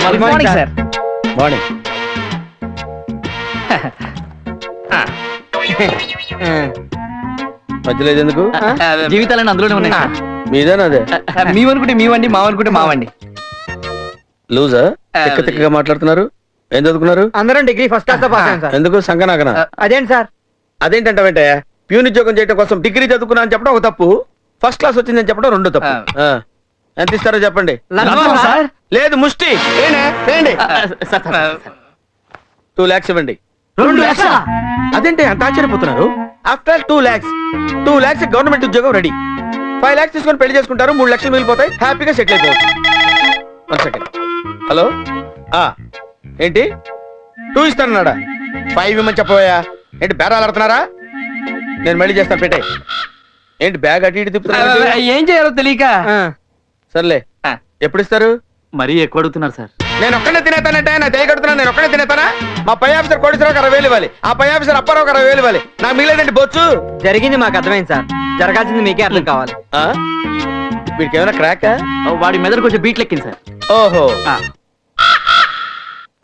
Good morning sir. Morning. మధ్యలో ఇది ఎందుకు? జీవితాలన్నీ అందులోనే ఉన్నాయి సార్. మీదేనా అదే? మీవనుకుంటే మీవండి, మావనుకుంటే మావండి. లూజా? తిక్కగా మాట్లాడుతున్నారు. ఏం చదువుకున్నారు? అందరం డిగ్రీ ఫస్ట్ క్లాస్ లో పాస్ అయ్యాం సార్. ఎందుకు సంకనాకనా? అదేంటి సార్? అదేంటంటే ప్యూన్ ఉద్యోగం చేయడం కోసం డిగ్రీ చదువుకున్నా అని చెప్పడం ఒక తప్పు, ఫస్ట్ క్లాస్ వచ్చిందని చెప్పడం రెండో తప్పు. ఎంత ఇస్తారో చెప్పండి. సార్ లేదు ముష్టి. వేయండి. 2 lakhs ఇవ్వండి. 2 lakhs? అదేంటి అంత ఆశ్చర్యపోతున్నారు? ఆఫ్టర్ 2 lakhs, 2 lakhs గవర్నమెంట్ ఉద్యోగం రెడీ. 5 lakhs తీసుకొని పెళ్లి చేసుకుంటారు, 3 లక్షలు మిగిలిపోతాయి, హ్యాపీగా సెటిల్ అయిపోవచ్చు. 1 second. హలో, ఏంటి 2 ఇస్తానన్నాడా? 5 ఇవ్వమని చెప్పబోయా? ఏంటి బేరాలు ఆడుతున్నారా? నేను మళ్ళీ చేస్తాను, పెట్టే. ఏంటి బ్యాగ్ అటు ఇటు తిప్పుతున్నా? ఏం చేయాలో తెలియక. సర్లే, ఎప్పుడు ఇస్తారు? మరీ ఎక్కువ అడుగుతున్నారు సార్. నేను ఒక్కడే తినేతానంటే నా దయ కడుతున్నాను. నేను ఒక్కడే తినేతానా? మా పై ఆఫీసర్ కోటేశ్వరరావు 60,000 ఇవ్వాలి, ఆ పై ఆఫీసర్ అప్పారావు 60,000 ఇవ్వాలి. నాకు మిగిలేదండి బొచ్చు. జరిగింది మాకు అర్థమైంది సార్, జరగాల్సింది మీకే అర్థం కావాలి. వీడికి ఏమైనా క్రాక్? వాడి మెదడు కొంచెం బీట్ లెక్కింది సార్. ఓహో,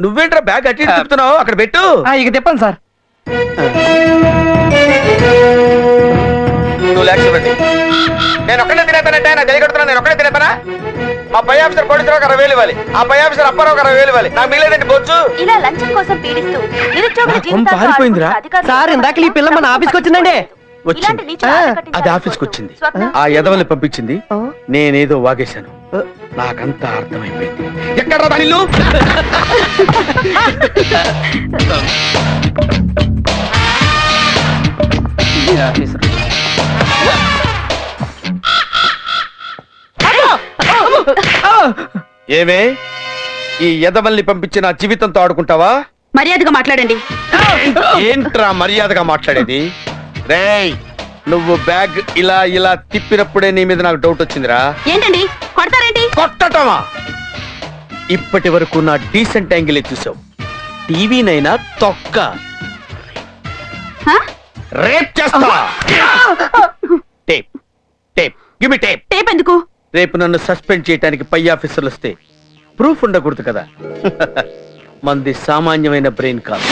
నువ్వేంట్రా బ్యాగ్ అట్టి తిప్పుతున్నావు? అక్కడ పెట్టు. ఇక తిప్పండి సార్. 2 lakhs ఇవ్వండి. నేను ఒక్కడే తినేతానంటే నా దయ కడుతున్నాను. నేను ఒక్కడే తినేతానా? మా పై ఆఫీసర్ కోటేశ్వరరావు 60,000 ఇవ్వాలి, ఆ పై ఆఫీసర్ అప్పారావు 60,000 ఇవ్వాలి. నాకు మిగిలేదండి బొచ్చు. ఇలా లంచం కోసం పీడిస్తూ నిరుద్యోగుల జీవితాలతో పారిపోయిందిరా? ఆడుకుంటున్న అధికారులు సార్, ఇందాక ఈ పిల్ల మన ఆఫీస్కి వచ్చిందండి. ఇలాంటి నీచ ఆటకట్టించాలని అది ఆఫీస్కి వచ్చింది. స్వప్న- ఆ ఎదవల్ని పంపించింది, నేనేదో వాగేశాను. నాకంతా అర్థమైపోయింది. ఎక్కడ దాని ఇల్లు? ఏమే, ఈ ఎదవల్ని పంపించి నా జీవితంతో ఆడుకుంటావా? మర్యాదగా మాట్లాడండి. ఏంట్రా మర్యాదగా మాట్లాడేది? రేయ్, నువ్వు బ్యాగ్ ఇలా ఇలా తిప్పినప్పుడే నీ మీద నాకు డౌట్ వచ్చిందిరా. ఏంటండి కొడతారేంటి? కొట్టటమా? ఇప్పటి వరకు నా డీసెంట్ యాంగిల్ చూసావు, టీవీనైనా తొక్క హ? రేప్ చేస్తా. Tape tape give me tape. Tape ఎందుకు? రేపు నన్ను సస్పెండ్ చేయడానికి పై ఆఫీసర్లు వస్తే ప్రూఫ్ ఉండకూడదు కదా. మంది సామాన్యమైన బ్రెయిన్ కాదు,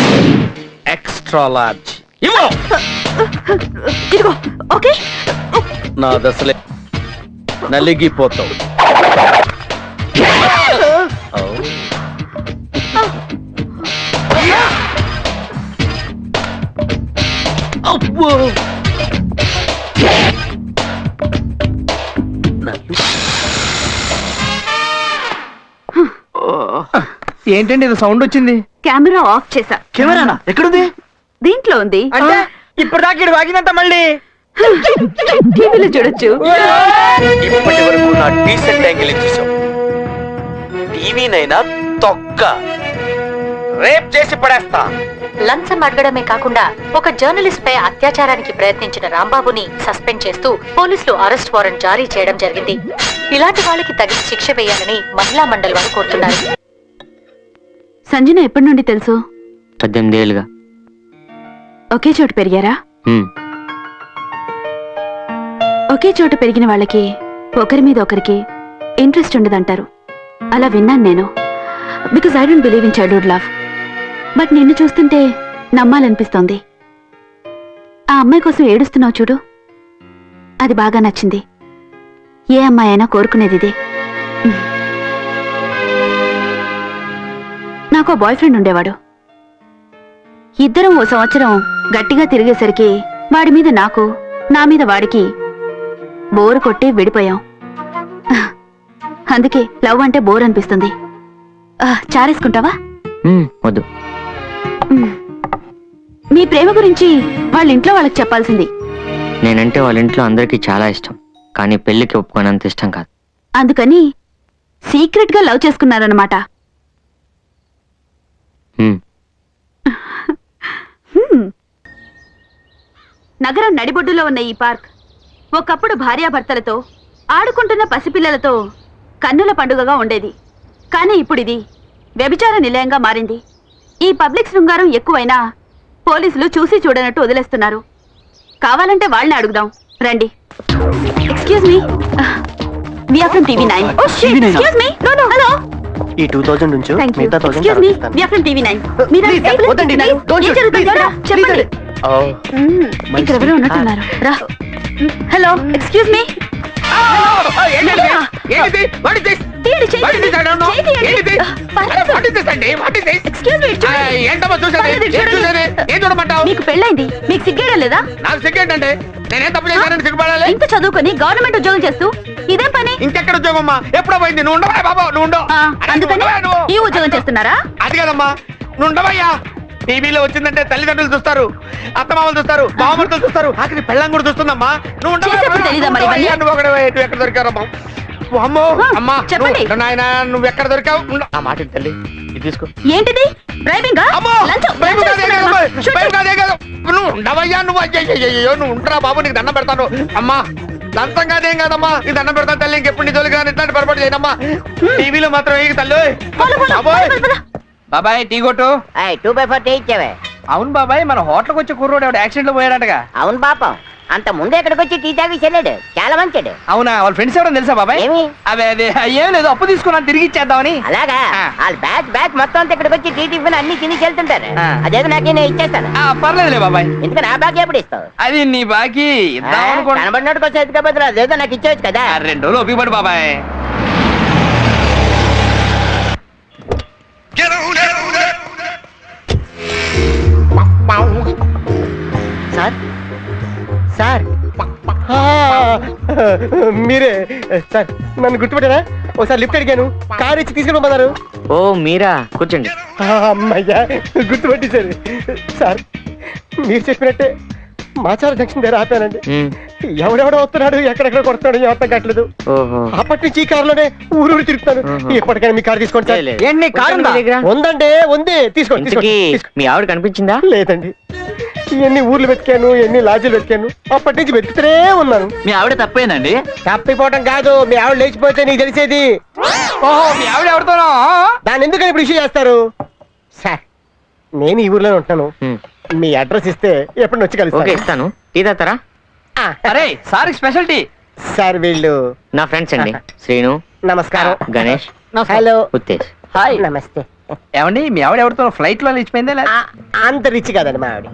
ఎక్స్ట్రా లార్జ్. ఇదిగో. ఓకే, నా దశలే నలిగిపోతావు. అబ్బో, ఏంటండి ఇది సౌండ్ వచ్చింది? కెమెరా ఆఫ్ చేసా. కెమెరానా? ఎక్కడుంది? దీంట్లో ఉంది. అంటే ఇప్పుడు దాకా ఇటు వాగిందంట, మళ్ళీ టీవీలో చూడొచ్చు. ఇప్పటి వరకు నా డీసెంట్ యాంగిల్ చూసావు, టీవీనైనా తొక్క రేప్ చేసి పడేస్తా. లంచం అడగడమే కాకుండా ఒక జర్నలిస్ట్ పై అత్యాచారానికి ప్రయత్నించిన రాంబాబుని సస్పెండ్ చేస్తూ పోలీసులు అరెస్ట్ వారెంట్ జారీ చేయడం జరిగింది. ఇలాంటి వాళ్ళకి తగిన శిక్ష వేయాలని మహిళా మండలి వారు కోరుతున్నారు. సంజన ఎప్పటి నుండి తెలుసు? 18 ఏళ్ళుగా. ఒకే చోట పెరిగారా? ఒకే చోట పెరిగిన వాళ్ళకి ఒకరి మీద ఒకరికి ఇంట్రెస్ట్ ఉండదంటారు. అలా విన్నాను నేను. Because I don't believe in childhood love. But నిన్ను చూస్తుంటే నమ్మాలనిపిస్తోంది. ఆ అమ్మాయి కోసం ఏడుస్తున్నావు చూడు, అది బాగా నచ్చింది. ఏ అమ్మాయి అయినా కోరుకునేది ఇదే. నాకు బాయ్ ఫ్రెండ్ ఉండేవాడు. ఇద్దరం ఓ సంవత్సరం గట్టిగా తిరిగేసరికి వాడి మీద నాకు, నా మీద వాడికి బోరు కొట్టి విడిపోయాం. అందుకే లవ్ అంటే బోర్ అనిపిస్తుంది. చారేసుకుంటావా? వద్దు. మీ ప్రేమ గురించి వాళ్ళ ఇంట్లో వాళ్ళకి చెప్పాల్సింది. నేనంటే వాళ్ళ ఇంట్లో అందరికీ చాలా ఇష్టం, కానీ పెళ్లికి ఒప్పుకోనంత ఇష్టం కాదు. అందుకని సీక్రెట్ గా లవ్ చేసుకున్నారన్నమాట. నగరం నడిబొడ్డులో ఉన్న ఈ పార్క్ ఒకప్పుడు భార్యాభర్తలతో ఆడుకుంటున్న పసిపిల్లలతో కన్నుల పండుగగా ఉండేది. కానీ ఇప్పుడు ఇది వ్యభిచార నిలయంగా మారింది. ఈ పబ్లిక్ శృంగారం ఎక్కువైనా పోలీసులు చూసి చూడనట్టు వదిలేస్తున్నారు. కావాలంటే వాళ్ళని అడుగుదాం రండి. Excuse me, we are from TV 9. Excuse me, no no, hello. ఈ 2000 నుంచి థ్యాంక్ యూ మిగతా 1000 ఎక్స్క్యూజ్ మీ తర్వాత వి ఆర్ ఫ్రమ్ టీవీ 9 మీరు Please, డబ్బులు వద్దండి, ఇస్తున్నారు. don't ఏం shoot, జరుగుతుందో please, రా, చెప్పండి ఇక్కడ ఎవరో ఉన్నట్టున్నారు రా హలో ఎక్స్క్యూజ్ మీ ఏంటిది? What is this? తీయండి, చేయి What is this? I don't know. చేయి తీయండి. ఏంటిది? పర్లేదు. What is this అండి? What is this? Excuse me ఏంటమ్మా చూసేది? పర్లేదు, ఏం చూడండి. చూసేది? ఏం చూడమంటావు? మీకు పెళ్ళైంది మీకు సిగ్గేయడం లేదా నాకు సిగ్గేంటంటే నేనేం తప్పు చేశానని సిగ్గుపడాలి? ఇంత చదువుకొని గవర్నమెంట్ ఉద్యోగం చేస్తూ ఇదేం పని ఇంకెక్కడ ఉద్యోగం అమ్మా? ఎప్పుడో పోయింది. నువ్వు ఉండవా బాబా? నువ్వు ఉండవు. ఆ, అరే, అందుకని నువ్వు ఉండవా నువ్వు? ఈ ఉద్యోగం చేస్తున్నారా అది కదమ్మా, నువ్వు ఉండవయ్యా. టీవీలో వచ్చిందంటే తల్లిదండ్రులు చూస్తారు, అత్తమామలు చూస్తారు, బావమరుతులు చూస్తారు, ఆఖరి పెళ్ళం కూడా చూస్తుందమ్మా. నువ్వు చేసేప్పుడు తెలీదా మరి ఇవన్నీ? నువ్వు ఒకడే, నువ్వు ఎక్కడ దొరికారమ్మా? అమ్మో అమ్మా చెప్పండి. నాయన, నువ్వు ఎక్కడ దొరికావు? ఆ మాట ఏంటి తల్లి, ఇది తీసుకో. ఏంటిది డ్రైవింగ్ అమ్మో భయం కాదే కాదు, భయం కాదే కాదు. నువ్వు ఉండవయ్యా, నువ్వు అయ్యో నువ్వు ఉండరా బాబు, నీకు దండం పెడతాను. అమ్మా దంతం కాదేం కాదమ్మా, నీకు దండం పెడతాను తల్లి. ఇంకెప్పుడు నీ తొలి కానీ ఇట్లాంటి పొరపాటు చేయనమ్మా. టీవీలో మాత్రం ఏ తల్లి. బాబోయ్. బాబాయ్ టీ కొట్టు 2/4 టీ ఇచ్చావే. అవును బాబాయ్, మన హోటల్కి వచ్చే కుర్రోడు ఎవడు యాక్సిడెంట్ లో పోయాడటగా. అవును పాపం, అంత ముందే ఇక్కడికి వచ్చి టీ తాగి చెల్లాడు, చాలా మంచాడు. అవునా, వాళ్ళ ఫ్రెండ్స్ ఎవరైనా తెలుసా బాబాయ్? ఏమి? అదే ఏం లేదు, అప్పు తీసుకున్నాను తిరిగి ఇచ్చేద్దామని. అలాగా ఆ. వాళ్ళ బ్యాచ్ మొత్తం అంతా ఇక్కడికి వచ్చి టీ టిఫిన్ అన్ని తిని వెళ్తుంటారు. ఆ. అదేదో నాకే నేను ఇచ్చేస్తాను. పర్లేదులే బాబాయ్, ఎందుకు నా బాకీ ఎప్పుడు ఇస్తావు? అది నీ బాకీ ఇద్దాం అనుకోండి. కనబడినట్టు కొంచెం ఎదుకపోతే అదేదో నాకు ఇచ్చేవచ్చు కదా. 2 రోజులు ఒప్పిపడి బాబాయ్. సార్ సార్ మీరే సార్, నన్ను గుర్తుపెట్టారా? ఒకసారి లిఫ్ట్ అడిగాను, కార్ ఇచ్చి తీసుకెళ్ళమన్నారు. ఓ మీరా, కూర్చోండి. అమ్మయ్యా, గుర్తుపెట్టేశారు. సార్ మీరు చెప్పినట్టే మాచార జంక్షన్ దగ్గర ఆపానండి. మ్, ఎవడెవడో వస్తున్నాడు, ఎక్కడెక్కడ కొడుతున్నాడు ఏం అర్థం కావట్లేదు. ఓహో. అప్పటి నుంచి ఈ కారులోనే ఊరూరు తిరుగుతాను. ఆహా. ఎప్పటికైనా మీ కారు తీసుకోండి సార్. ఏంటి నీ కారు ఉందా? మీ దగ్గర? ఉందండి, ఉంది, తీసుకోండి ఇంతకీ తీసుకోండి. మీ ఆవిడ కనిపించిందా? లేదండి, ఎన్ని ఊర్లు వెతికాను, ఎన్ని లాడ్జీలు వెతికాను, అప్పటి నుంచి వెతుకుతూనే ఉన్నాను. మీ ఆవిడ తప్పేనండి. తప్పిపోవటం కాదు, మీ ఆవిడ లేచిపోతే నీకు తెలిసేది. ఓహో, మీ ఆవిడ ఎవరితోనో? దాన్ని ఎందుకని ఇప్పుడు ఇష్యూ చేస్తారు? సార్ నేను ఈ ఊర్లోనే ఉంటున్నాను, మ్, మీ అడ్రస్ ఇస్తే ఎప్పుడు వచ్చి ఓకే కలుస్తాను. ఇస్తాను. టీ తాతారా? అరే సార్ స్పెషాలిటీ. సార్ వీళ్ళు నా ఫ్రెండ్స్ అండి, శ్రీను, నమస్కారం. గణేష్, హలో, ఉత్తేజ్. హాయ్. నమస్తే. ఏమండి మీ ఆవిడ ఎవరితో ఫ్లైట్ లో లేచిపోయిందా? అంత రిచ్ కాదండి మా ఆవిడ,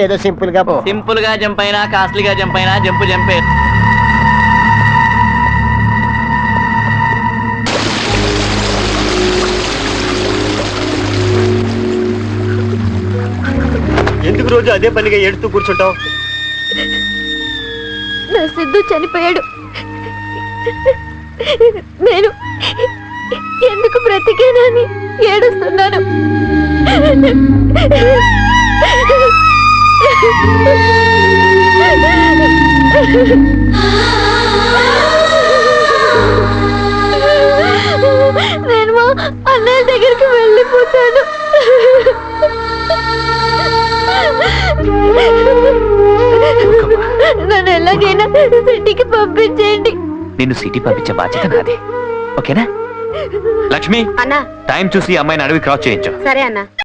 ఏదో సింపుల్ గా. సింపుల్ గా జంప్ అయినా కాస్ట్లీగా జంప్ అయినా జంపే. ఎందుకు రోజు అదే పనిగా ఏడుతూ కూర్చుంటావు? నా సిద్ధు చనిపోయాడు, నేను ఎందుకు బ్రతికేనని ఏడుస్తున్నాను. నేను మా అన్నయ్య దగ్గరికి వెళ్ళిపోతాను. నన్ను ఎలాగైనా సిటీకి పంపించేయండి. నిన్ను సిటీ పంపించే బాధ్యత నాది, ఓకేనా? లక్ష్మి, అన్నా టైం చూసి అమ్మాయిని అడవి క్రాస్ చేయించు. సరే అన్నా.